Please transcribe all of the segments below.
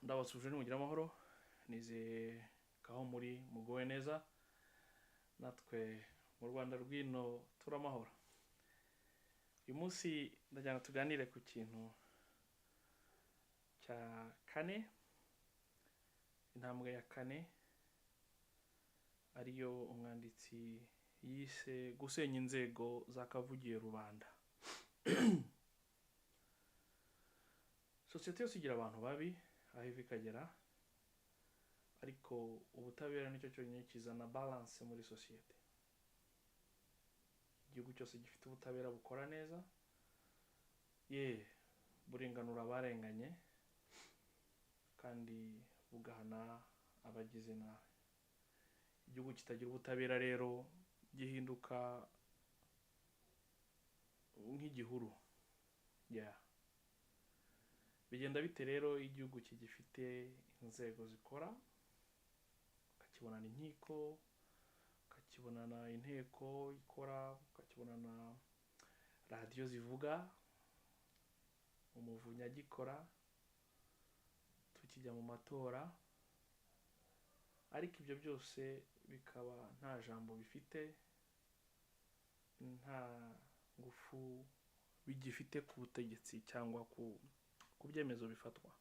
ndabasuje nimugira amahoro nizeye kaho muri mugowe neza natwe mu Rwanda rwino turamahoro. Uyu munsi ndajyana tuganire ku kintu cya kane, intambwe ya kane ariyo umwanditsi yise gusenya inzego zakavugiye rubanda. Sosiyete yose igira abantu babi aho iva ikagera, ariko ubutabera nicyo cyonyine kizana balance muri sosiyete. Igihugu cyose gifite ubutabera bukora neza, burenganura abarenganye kandi bugahana abagize nabi. Igihugu kitagira ubutabera rero gihinduka nk'igihuru. Bigenda bite rero igihugu kigifite inzego zikora, ukakibonana inkiko, ukakibonana inteko ikora, ukakibonana radiyo zivuga, umuvunyi agikora, tukijya mu matora, ariko ibyo byose bikaba nta jambo bifite, nta ngufu bigifite ku butegetsi cyangwa ku byemezo bifatwa.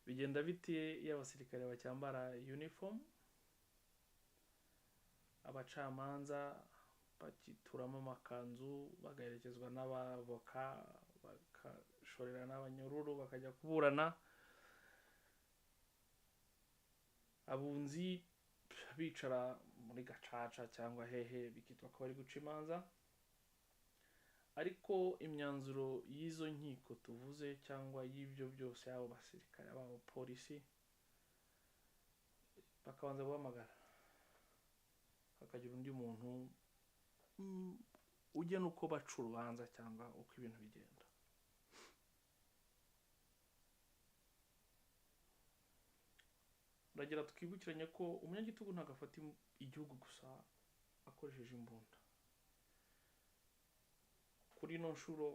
Bigenda bite iyo abasirikare bacyambara uniform, abacamanza bakituramo amakanzu bagaherekezwa n'abavoka bagashorera n'abanyururu bakajya kuburana, abunzi bicara muri gacaca cyangwa hehe bikitwa ko bari guca imanza, ariko imyanzuro y'izo nkiko tuvuze cyangwa y'ibyo byose abo basirikare abo polisi bakabanza guhamagara hakagira undi muntu ugena uko baca urubanza cyangwa uko ibintu bigenda. Ndagira twibukiranye ko umunyagitugu ntabwo afata igihugu gusa akoresheje imbunda. Kuri ino nshuro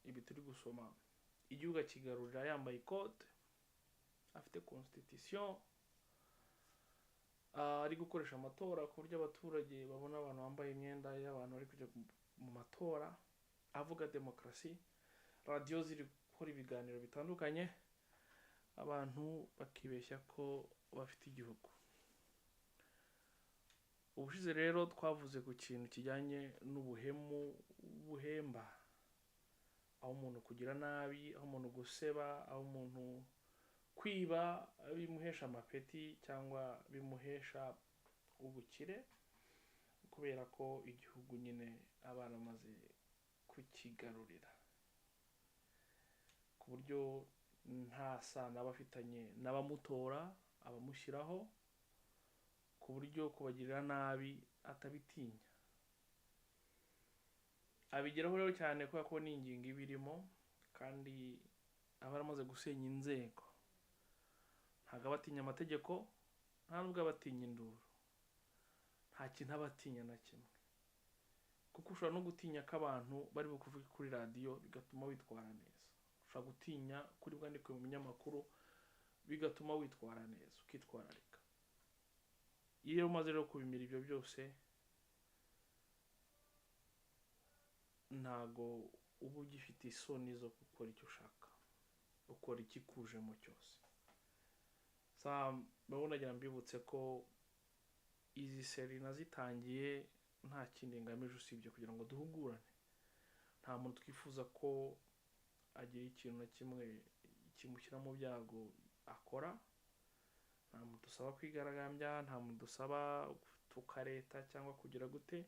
ibi turi gusoma, igihugu akigarurira yambaye ikote, afite constitution, ari gukoresha amatora ku buryo abaturage babona abantu bambaye imyenda y'abantu bari kujya mu matora, avuga demokarasi, radiyo ziri gukora ibiganiro bitandukanye, abantu bakibeshya ko bafite igihugu. Ubushize rero twavuze ku kintu kijyanye n'ubuhemba, aho umuntu kugira nabi, aho umuntu guseba, aho umuntu kwiba bimuhesha amapeti cyangwa bimuhesha ubukire, kubera ko igihugu nyine aba aramaze kukigarurira, ku buryo nta sano aba afitanye n'abamutora, abamushyiraho, ku buryo kubagirira nabi atabitinya. Abigeraho rero cyane kubera ko ni ingingo iba irimo, kandi aba aramaze gusenya inzego. Ntabwo aba atinya amategeko, nta nubwo aba atinya induru, nta kintu aba atinya na kimwe, kuko ushobora no gutinya ko abantu bari bukuvuge kuri radiyo bigatuma witwara neza. Ushobora gutinya kuri bwandikwe mu binyamakuru bigatuma witwara neza, ukitwararika. Iyo umaze rero kubimira ibyo byose, ntago uba ugifite isoni zo gukora icyo ushaka, ukora ikikujemo cyose. Nagira mbibutse ko izi seri nazitangiye nta kindi ngamije usibye kugira ngo duhugurane. Nta muntu twifuza ko agira ikintu na kimwe kimushyira mu byago akora, nta muntu dusaba kwigaragambya, nta muntu dusaba gutuka leta cyangwa kugira gute.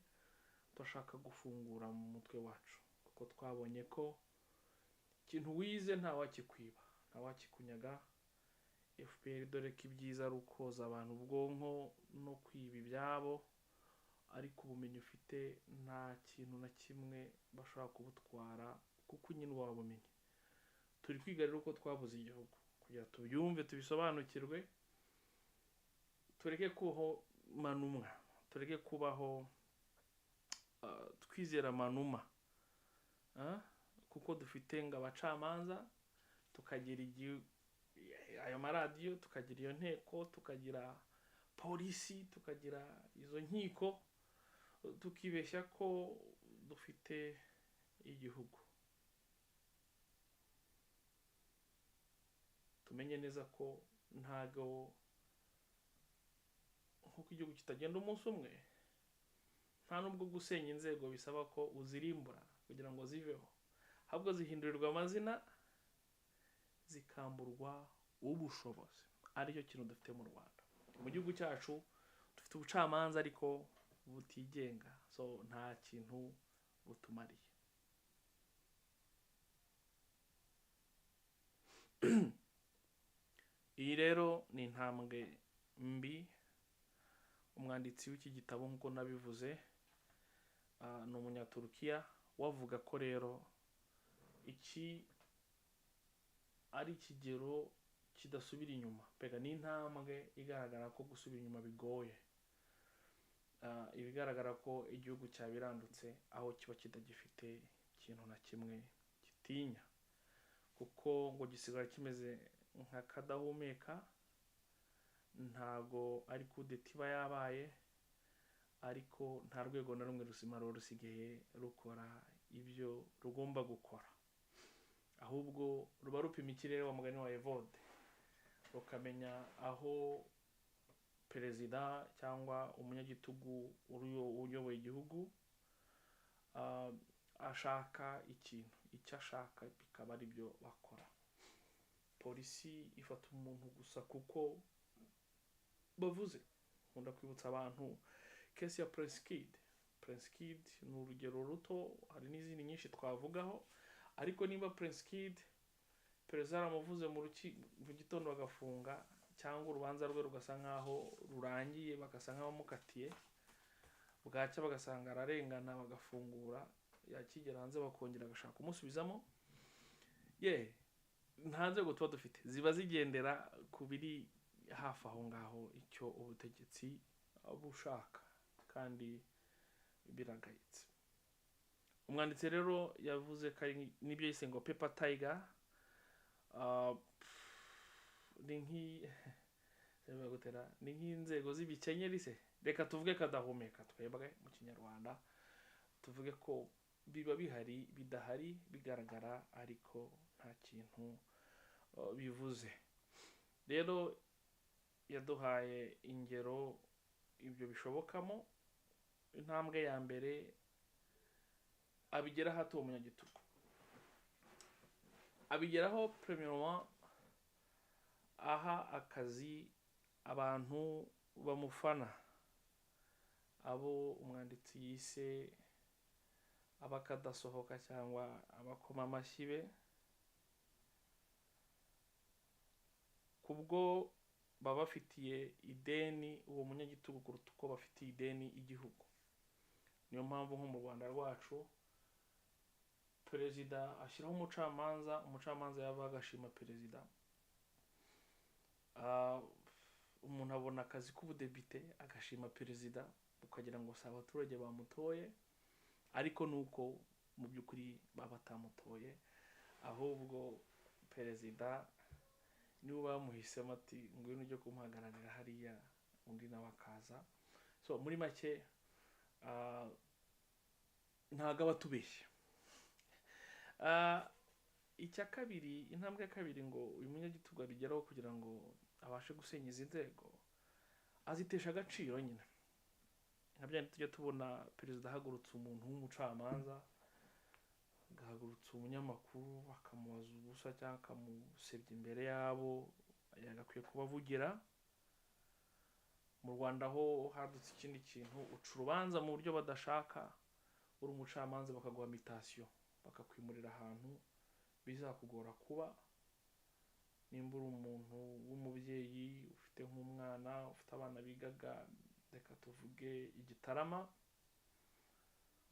Turashaka gufungura mu mutwe wacu, kuko twabonye ko ikintu wize nta wakikwiba, nta wakikunyaga. FPR dore ko ibyiza ari ukoza abantu ubwonko no kwiba ibyabo, ariko ubumenyi ufite nta kintu na kimwe bashobora kubutwara, kuko nyine uba wabumenye. Turi kwiga rero uko twabuze igihugu kugira tubyumve tubisobanukirwe, tureke kubaho manumwa, tureke kubaho twizera manuma, kuko dufite ngo abacamanza tukagira ayo maradiyo, tukagira iyo nteko, tukagira polisi, tukagira izo nkiko, tukibeshya ko dufite igihugu. Tumenye neza ko ntago nkuko igihugu kitagenda umunsi umwe, nta nubwo gusenya inzego bisaba ko uzirimbura kugira ngo ziveho, ahubwo zihindurirwa amazina, zikamburwa ubushobozi. Aricyo kintu dufite mu Rwanda. Mu gihugu cyacu dufite ubucamanza ariko butigenga, so nta kintu butumariye. Iyi rero ni intambwe mbi umwanditsi w'iki gitabo nk'uko nabivuze ni umunyaturukiya, wavuga ko rero iki ari ikigero kidasubira inyuma, pega ni intambwe igaragara ko gusubira inyuma bigoye. Ibigaragara ko igihugu cyabirandutse aho kiba kitagifite ikintu na kimwe gitinya, kuko ngo gisigara kimeze nk'akadahumeka. Ntago ari kudeta iba yabaye, ariko nta rwego na rumwe ruzima rusigaye rukora ibyo rugomba gukora, ahubwo ruba rupima ikirere, wa mugani wa Evode, rukamenya aho perezida cyangwa umunyagitugu uyoboye igihugu ashaka ikintu, icyo ashaka bikaba ari byo bakora. Polisi ifata umuntu gusa kuko bavuze. Nkunda kwibutsa abantu kesi ya Prince Kid. Prince Kid ni urugero ruto, hari n'izindi nyinshi twavugaho, ariko niba Prince Kid perezida aramuvuze mu gitondo bagafunga, cyangwa urubanza rwe rugasa nkaho rurangiye, bagasa nkaho bamukatiye, bwacya bagasanga ararengana bagafungura, yakigera hanze bakongera agashaka kumusubizamo, nta nzego tuba dufite ziba zigendera ku biri hafi aho ngaho, icyo ubutegetsi bushaka, kandi biragayitse. Umwanditsi rero yavuze ko ari n'ibyo yise ngo paper tiger, ni nk'inzego z'ibikenyeri se, reka tuvuge kadahumeka twebwe mu kinyarwanda, tuvuge ko biba bihari, bidahari, bigaragara ariko nta kintu bivuze. Rero yaduhaye ingero ibyo bishobokamo. Intambwe ya mbere, abigeraho ati uwo munyagitugu, abigeraho premièrement aha akazi abantu bamufana, abo umwanditsi yise abakadasohoka cyangwa abakoma amashyi be, kubwo baba bafitiye ideni uwo munyagitugu kuruta uko bafitiye ideni igihugu. Niyo mpamvu nko mu Rwanda rwacu perezida ashyiraho umucamanza yava agashima perezida, umuntu abona akazi k'ubudepite agashima perezida, ukagira ngo si abaturage bamutoye, ariko nuko mu by'ukuri baba batamutoye, ahubwo perezida niwe bamuhisemo ati ngwino ujye kumuhagararira hariya, undi nawe akaza. So muri make ntago aba atubeshya. Icya kabiri, intambwe ya kabiri ngo uyu munyagitugu abigeraho kugira ngo abashe gusenya izi nzego, azitesha agaciro nyine. Nka bya tujya tubona perezida ahagurutse umuntu w'umucamanza, agahagurutsa umunyamakuru bakamubaza ubusa cyangwa akamusebya imbere yabo yagakwiye kubavugira. Mu Rwanda ho hadutse ikindi kintu, uca urubanza mu buryo badashaka, uri umucamanza bakaguha mitasiyo, bakakwimurira ahantu bizakugora kuba. Nimba uri umuntu w'umubyeyi ufite nk'umwana, ufite abana bigaga, reka tuvuge i Gitarama,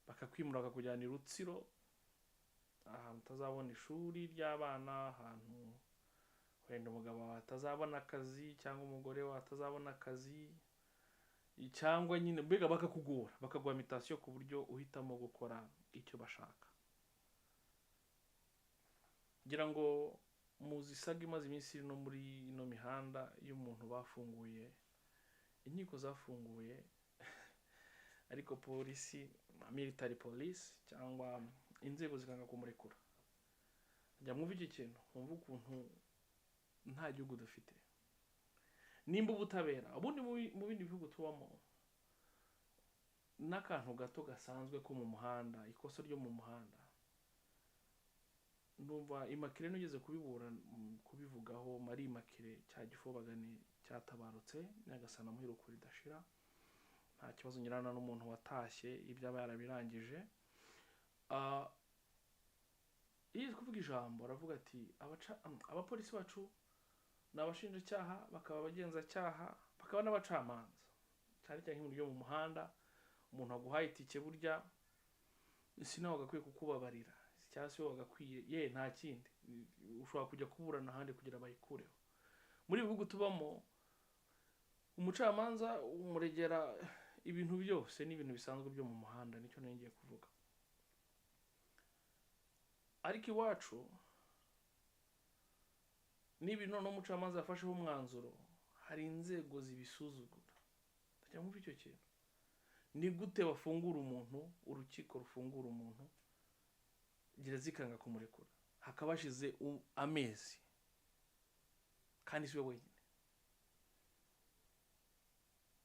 bakakwimura bakakujyana i Rutsiro, ahantu utazabona ishuri ry'abana, ahantu wenda umugabo wawe atazabona akazi cyangwa umugore wawe atazabona akazi, cyangwa nyine mbega bakakugora, bakaguha mitasiyo ku buryo uhitamo gukora icyo bashaka. Ngira ngo muzisaga imaze iminsi no muri ino mihanda y'umuntu bafunguye, inkiko zafunguye ariko polisi, military police cyangwa inzego zikanga kumurekura. Njya mwumva iki kintu, mwumva ukuntu nta gihugu dufite. Nimba ubutabera ubundi mu bindi bihugu tubamo n'akantu gato gasanzwe ko mu muhanda, ikosa ryo mu muhanda, ndumva Immaculée nugeze kubivugaho, Marie Immaculée cya Gifobagani cyatabarutse Nyagasana muheruko ridashira, nta kibazo nyirana n'umuntu watashye ibyaba yarabirangije. Iyo kuvuga ijambo aravuga ati abapolisi bacu n'abashinjacyaha, bakaba abagenzacyaha, bakaba n'abacamanza, cyane cyane nk'ibintu byo mu muhanda. Umuntu aguhaye itike burya sinawe agakwiye kukubabarira, cyangwa se wagakwiye nta kindi, ushobora kujya kuburana ahandi kugira bayikureho. Muri bihugu tubamo umucamanza umuregera ibintu byose n'ibintu bisanzwe byo mu muhanda, nicyo ngiye kuvuga. Ariko iwacu n'ibintu n'umucamanza yafasheho umwanzuro, hari inzego zibisuzugura. Ndajya mwumva icyo kintu. Ni gute bafungura umuntu, urukiko rufungura umuntu, gereza ikanga kumurekura, hakaba hashize amezi kandi siwe wenyine.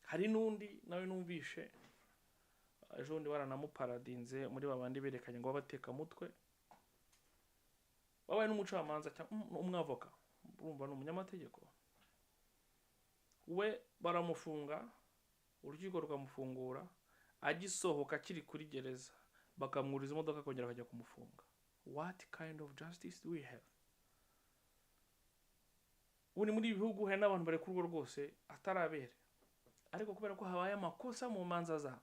Hari n'undi nawe numvishe ejo bundi baranamuparadinze muri babandi berekanye ngo babateka mutwe, babaye n'umucamanza cyangwa umwavoka, urumva n'umunyamategeko, we baramufunga, urukiko rukamufungura, agisohoka akiri kuri gereza bakamwuriza imodoka akongera akajya kumufunga. What kind of justice do we have? Uri muri ibihugu hari n'abantu barekurwa rwose atarabere, ariko kubera ko habaye amakosa mu manza zabo,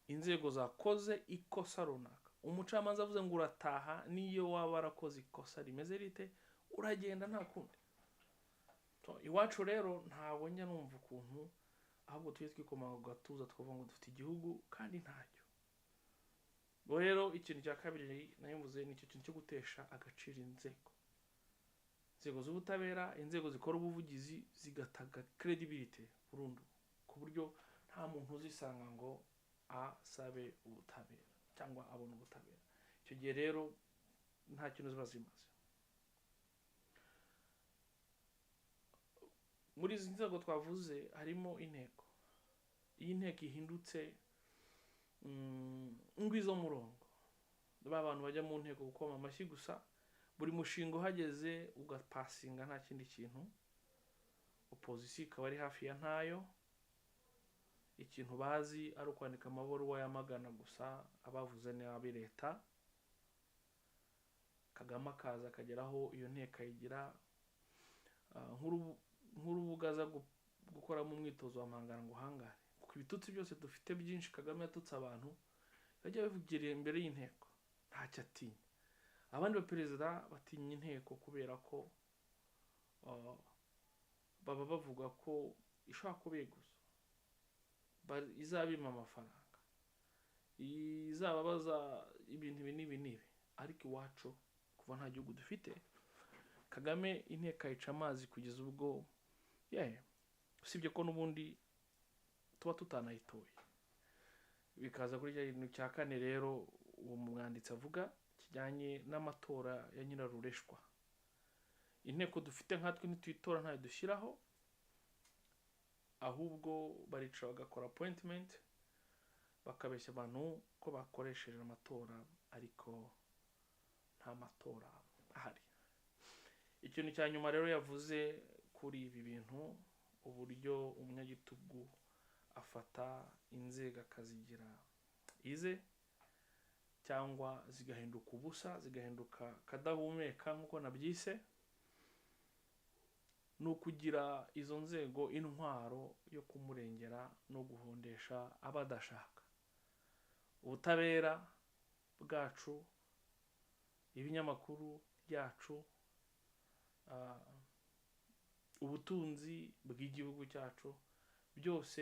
inzego zakoze ikosa runaka, umucamanza avuze ngo urataha, niyo waba warakoze ikosa rimeze rite uragenda nta kundi. Iwacu rero ntabwo njya numva ukuntu ahubwo tujye twikoma ku gatuza twavuga ngo dufite igihugu kandi ntacyo. Rero ikintu cya kabiri nayumvuze ni icyo kintu cyo gutesha agaciro inzego z'ubutabera, inzego zikora ubuvugizi zigataga credibility burundu, ku buryo nta muntu uzisanga ngo asabe ubutabera cyangwa abone ubutabera. Icyo gihe rero nta kintu ziba zimaze. Muri izi nzego twavuze harimo inteko. Iyi nteko ihindutse ngwizo murongo, abantu bajya mu nteko gukoma amashyi gusa, buri mushinga uhageze ugapasinga nta kindi kintu, opposition ikaba ari hafi ya ntayo, ikintu bazi ari ukwandika amabaruwa yamagana gusa abavuze nabi leta. Kagame akaza akageraho iyo nteko ayigira nk'urubuga aza gukoramo umwitozo wa mpangana ngo uhangare, kuko ibitutsi byose dufite byinshi Kagame yatutse abantu bajya bivugira imbere y'inteko, ntacyo atinya. Abandi baperezida batinya inteko kubera ko baba bavuga ko ishobora kubeguza, izabima amafaranga, izababaza ibintu ibi n'ibi. Ariko iwacu kuva nta gihugu dufite, Kagame inteko ayica amazi kugeza ubwo usibye ko n'ubundi tuba tutanayitoye. Bikaza kuri cya kintu cya kane rero uwo mwanditsi avuga kijyanye n'amatora ya nyirarureshwa. Inteko dufite nkatwe ntituyitora, ntayo dushyiraho, ahubwo baricara bagakora appointment, bakabeshya abantu ko bakoresheje amatora, ariko nta matora ahari. Ikintu cya nyuma rero yavuze kuri ibi bintu, uburyo umunyagitugu afata inzego akazigira ize cyangwa zigahinduka ubusa, zigahinduka kadahumeka nk'uko nabyise, ni ukugira izo nzego intwaro yo kumurengera no guhondesha abadashaka. Ubutabera bwacu, ibinyamakuru byacu, ubutunzi bw'igihugu cyacu, byose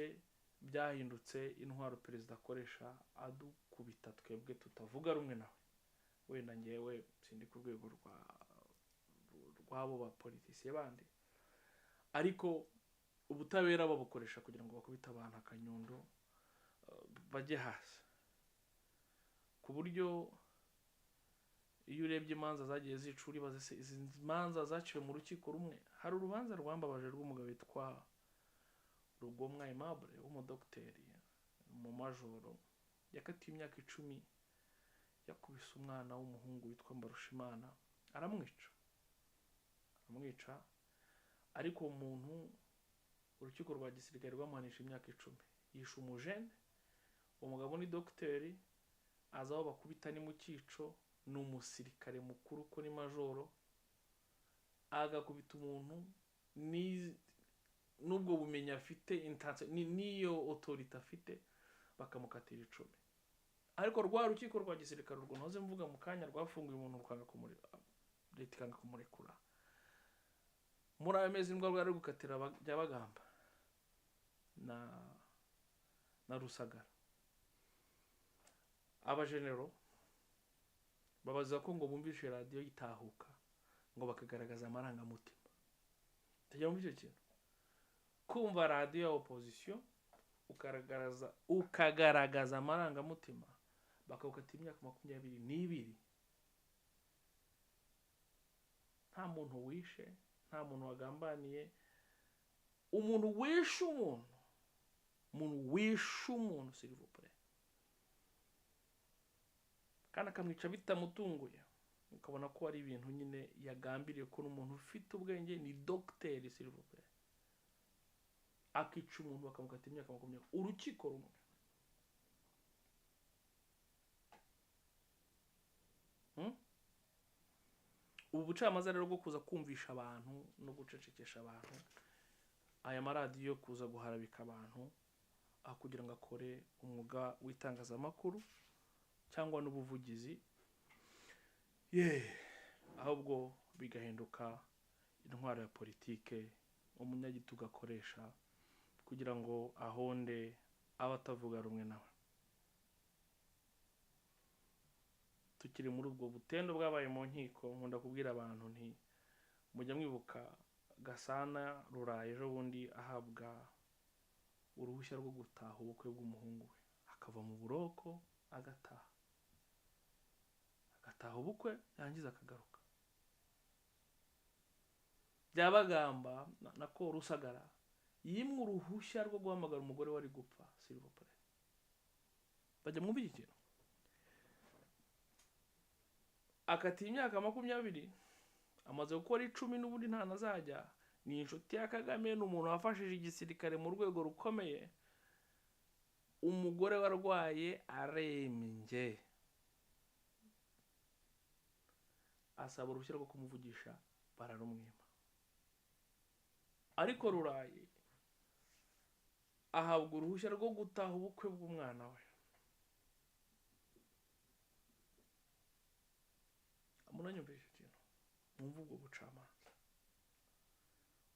byahindutse intwaro perezida akoresha adukubita twebwe tutavuga rumwe nawe. Wenda ngewe sindi ku rwego wabo ba politiciye bandi, ariko ubutabera babukoresha kugira ngo bakubite abantu akanyundo bajye hasi, ku buryo iyo urebye imanza zagiye zicura ibaze se izi manza zaciwe mu rukiko rumwe. Hari urubanza rwambabaje rw'umugabo witwa Rugomwa Aimable w'umudogiteri mu majoro, yakatiwe imyaka 10, yakubise umwana w'umuhungu witwa Mbarushimana aramwica, ariko umuntu urukiko rwa gisirikare rwamuhanisha imyaka 10, yishe umujene. Umugabo ni dogiteri, azaho bakubita ni mu cyico, ni umusirikare mukuru ko ni majoro, agakubita umuntu nubwo bumenyi afite niyo autorité afite, bakamukatira 10. Ariko rwa rukiko rwa gisirikare urwo ntoze mvuga mu kanya rwafunguye umuntu rukanga leta ikanga kumurekura. Muri ayo mezi nibwo rwari gukatira Byabagamba na Rusagara. Abajenero babaza ko ngo bumvishe radio yitahuka ngo bakagaragaza amarangamutima. Tujya mu icyo kintu, kumva radio ya opposition ukagaragaza amarangamutima, bakawukatira imyaka 22. Nta muntu wishe, nta muntu wagambaniye, umuntu wishe umuntu s'il vous plaît, kandi akamwica bitamutunguye, ukabona ko ari ibintu nyine yagambiriye ko n'umuntu ufite ubwenge, ni dogiteri s'il vous plaît, akica umuntu bakamukatira imyaka 20, urukiko rumwe. Ubu bucamanza rero bwo kuza kumvisha abantu no gucecekesha abantu, aya maradiyo kuza guharabika abantu aho kugira ngo akore umwuga w'itangazamakuru cyangwa n'ubuvugizi, ahubwo bigahinduka intwaro ya politike umunyagitugu akoresha kugira ngo ahonde abatavuga rumwe nawe. Tukiri muri ubwo butendo bwabaye mu nkiko, nkunda kubwira abantu nti mujya mwibuka Gasana Ruraye ejo bundi ahabwa uruhushya rwo gutaha ubukwe bw'umuhungu we, akava mu buroko agataha ubukwe yangiza akagaruka. Byabagamba nako Rusagara yimwe uruhushya rwo guhamagara umugore wari gupfa s'il vous plaît. Bajya mu bikino akati imyaka 20, amaze gukora 10 n'ubundi nta nazajya. Ni inshuti ya Kagame, n'umuntu wafashije igisirikare mu rwego rukomeye. Umugore warwaye arembye, asaba uruhushya rwo kumuvugisha, bararumwima. Ariko Ruraye ahabwa uruhushya rwo gutaha ubukwe bw'umwana we. Munanyumvisha ikintu, mwumva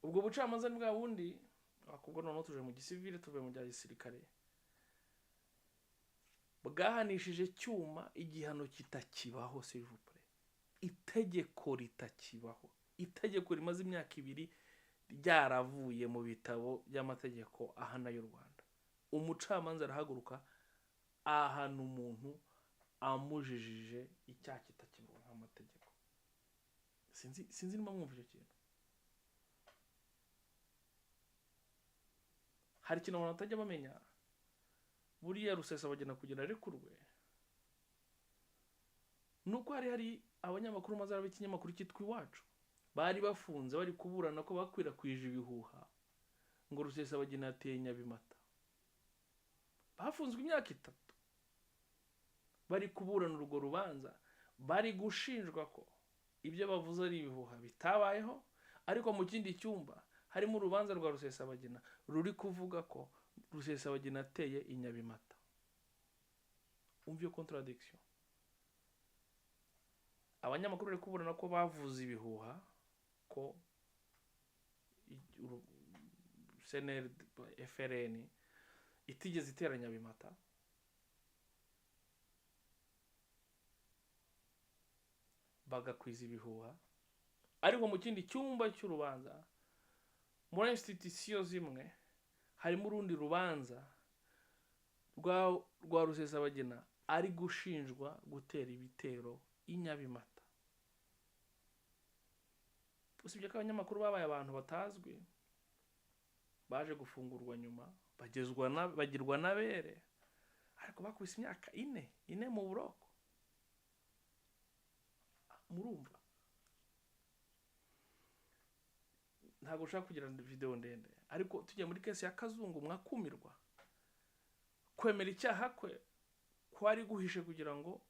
ubwo bucamanza ni bwa bundi akubwo noneho tuje mu gisivile tuve mu bya gisirikare, bwahanishije cyuma igihano kitakibaho s'il vous plaît, itegeko ritakibaho, itegeko rimaze imyaka 2 ryaravuye mu bitabo by'amategeko ahana y'u Rwanda. Umucamanza arahaguruka ahana umuntu amujijije icyaha kitakibaho nk'amategeko. Sinzi niba mwumva icyo kintu. Hari ikintu abantu batajya bamenya, buriya Rusesabagina kugira arekurwe nuko hari abanyamakuru maze b'ikinyamakuru cyitwa Iwacu bari bafunze bari kuburana ko bakwirakwije ibihuha ngo Rusesabagina yateye Nyabimata. Bafunzwe imyaka 3 bari kuburana urwo rubanza, bari gushinjwa ko ibyo bavuze ari ibihuha bitabayeho, ariko mu kindi cyumba harimo urubanza rwa Rusesabagina ruri kuvuga ko Rusesabagina ateye Nyabimata. Umva iyo contradiction. Abanyamakuru bari kuburana ko bavuze ibihuha ko CNL FRN itigeze itera Nyabimata, bagakwiza ibihuha, ariko mu kindi cyumba cy'urubanza muri institution zimwe harimo urundi rubanza rwa Rusesabagina ari gushinjwa gutera ibitero i Nyabimata. Usibye ko abanyamakuru babaye abantu batazwi, baje gufungurwa nyuma bagirwa nabere, ariko bakubise imyaka ine mu buroko. Murumva ntabwo ushaka kugira video ndende, ariko tujya muri kesi ya Kazungu mwakumirwa kwemera icyaha kwe kwari guhishe kugira ngo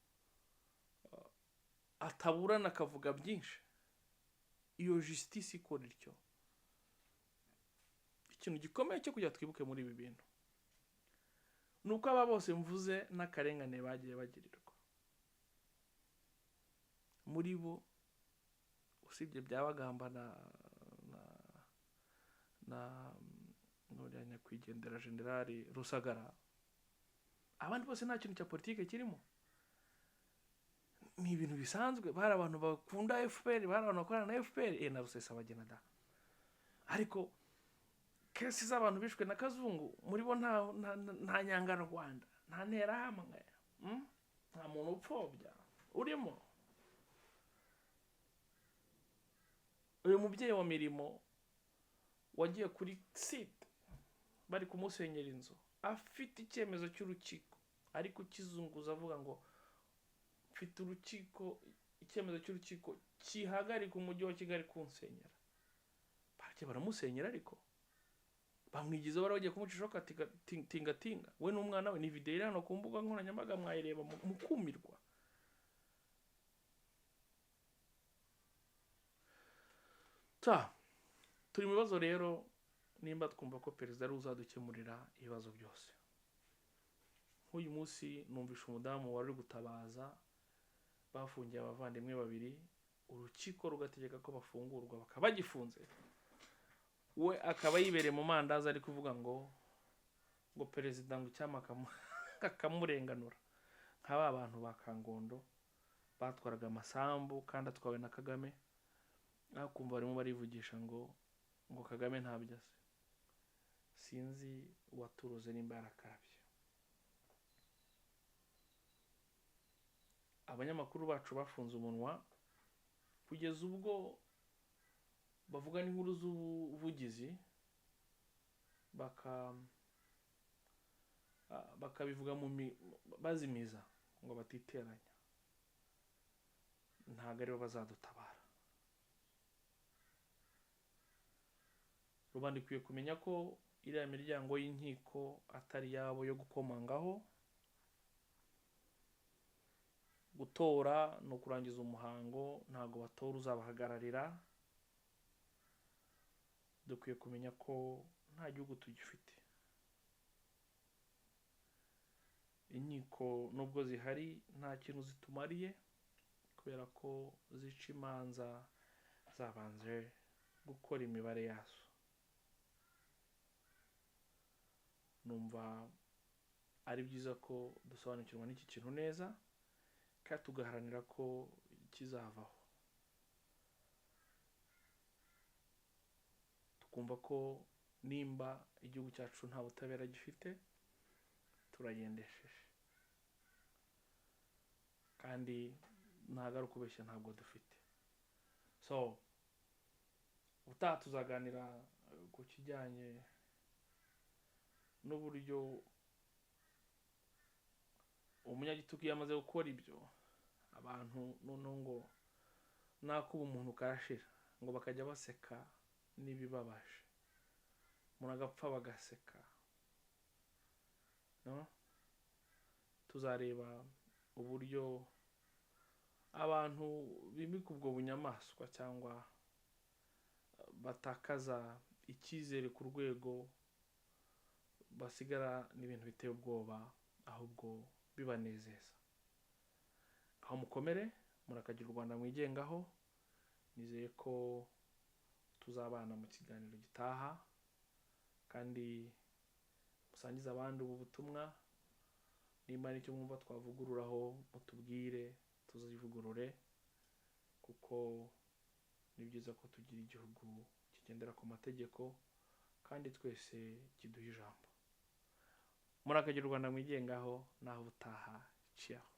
ataburana akavuga byinshi. Iyo justice ikora ityo, ikintu gikomeye cyo kujya twibuke muri ibi bintu nuko aba bose mvuze n'akarengane bagiye bagirirwa. Muri bo usibye byabagamba na nuranya kwigendera Generali Rusagara, abandi bose nta kintu cya politike kirimo, ni ibintu bisanzwe. Bari abantu bakunda FPR, bari abantu bakorana na FPR na Rusesabagina da. Ariko kesi z'abantu bishwe na Kazungu muri bo nta nyangana Rwanda, nta ntera hamwe, nta muntu upfobya urimo. Uyu mubyeyi wa Mirimo wagiye kuri site bari kumusenyera inzu afite icyemezo cy'urukiko, ariko kizunguza avuga ngo mfite urukiko, icyemezo cy'urukiko kihagarika umujyi wa Kigali kunsenyera. Barake baramusenyera, ariko bamwigize bari bagiye kumucisha tinga we n'umwana we. Ni video iri hano ku mbuga nkoranyambaga, mwayireba mukumirwa. Turi mu bibazo rero, nimba twumva ko perezida ari uzadukemurira ibibazo byose. Nk'uyu munsi numvisha umudamu wari gutabaza, bafungiye abavandimwe babiri, urukiko rugategeka ko bafungurwa, bakaba bagifunze, we akaba yibereye mu mandazi ari kuvuga ngo perezida ngo icyama akamurenganura. Nk'aba bantu ba Kangondo batwaraga amasambu kandi atwawe na Kagame, akumva barimo barivugisha ngo Kagame ntabyo azi. Sinzi uwaturuze nimba yarakarabye. Abanyamakuru bacu bafunze umunwa kugeza ubwo bavuga n'inkuru z'ubuvugizi, bakabivuga bazimiza ngo batiteranya. Ntabwo aribo bazadutabara. Rubanda ikwiye kumenya ko iriya miryango y'inkiko atari yabo yo gukomangaho. Gutora no kurangiza umuhango, ntago batora uzabahagararira. Dukwiye kumenya ko nta gihugu tugifite. Inkiko nubwo zihari nta kintu zitumariye, kubera ko zica imanza zabanje gukora imibare yazo. Numva ari byiza ko dusobanukirwa n'iki kintu neza, kandi tugaharanira ko kizavaho. Tukumva ko nimba igihugu cyacu nta butabera gifite, turagendesheje, kandi ntago ari ukubeshya, ntabwo dufite. Ubutaha tuzaganira ku kijyanye n'uburyo umunyagitugu yamaze gukora ibyo, abantu noneho ngo nakuba umuntu karashira, ngo bakajya baseka n'ibibabaje, umuntu agapfa bagaseka. Tuzareba uburyo abantu bimika ubwo bunyamaswa cyangwa batakaza icyizere ku rwego basigara n'ibintu biteye ubwoba ahubwo bibanezeza. Aho mukomere, murakagira u Rwanda mwigengaho. Nizeye ko tuzabana mu kiganiro gitaha, kandi musangiza abandi ubu butumwa. Nimba ari icyo mwumva twavugururaho mutubwire, tuzivugurure, kuko ni byiza ko tugira igihugu kigendera ku mategeko kandi twese kiduha ijambo. Murakagira u Rwanda mwigengaho naho ubutaha. Ciao.